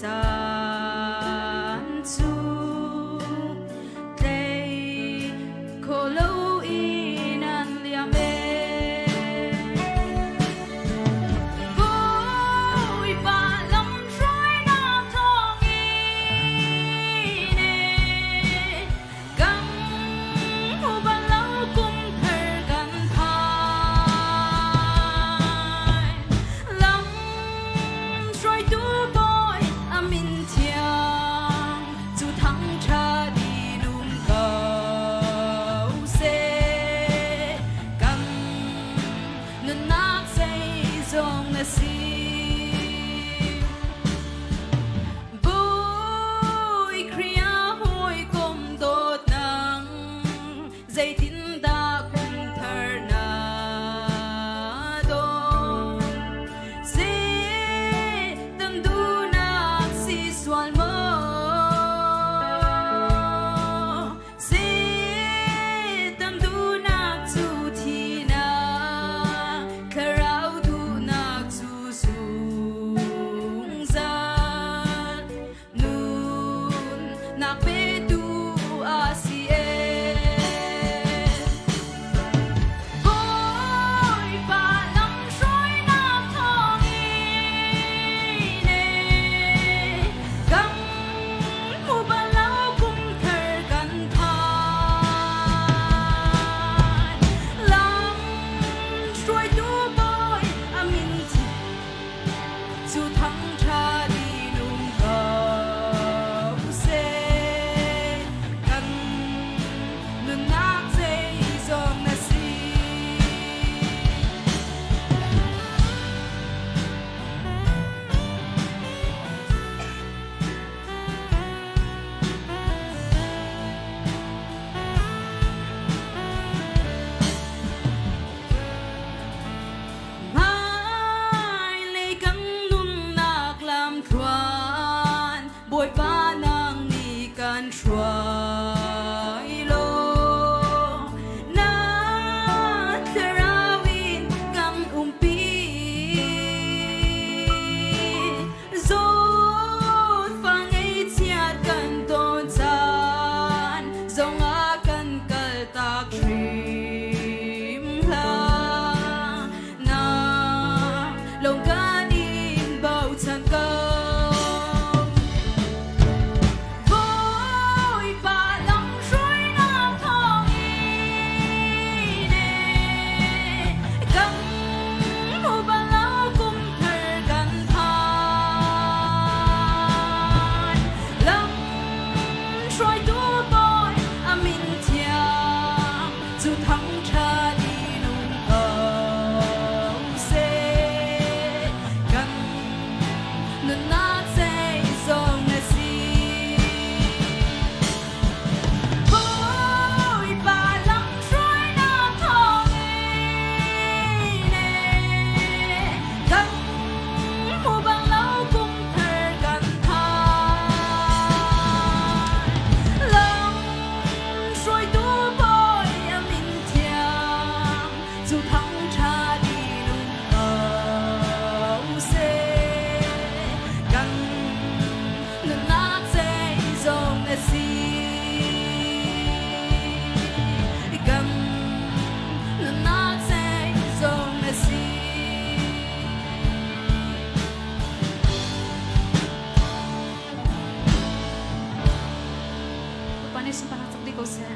chan chu tây khô lâu in an liam vui ba lắm rối na thong nè căng hồ ba lâu cùng thở gần thai lắm rồi tu boy amin thiang chu thắng cha đi lùm cầu xe căng nên nát say dòng là si vui kria hoi kom đốt nắng dây tin ta cùng thở na đón sẽ tâm du nạc si xoan mơ sẽ tâm du nạc chu thi na khờ rau du nạc chu sung gian nun nạc bê tu a si vui ba lắm rối na thong nè căng hồ ba lâu cùng thở gần thai lắm rồi tu boy amin thi chu thắng cha đi lùm cầu xe căng nên nát dây dòng là si mai lấy căng nun nạc làm thuan bồi ba nàng đi can xoay lô na thera win căng pi zot phang ấy chiat kan ton chan zong a kan kal tak trim la na lòng ca in bao chan câu vui ba lắm rối na thong nè căng hồ ba lâu cùng thở gần thai lắm rồi tu boy amin thiang chu thắng cha đi lùm cầu xe căng nên nát dây dòng là si vui ba lắm rối na thong nè căng hồ ba lâu cùng thở gần thai lắm rồi tu boy amin thiang chu thắng cha đi lùm cầu xe căng nên nát dây dòng là si căng nên nát dây dòng là si panis yung panatag di ko sa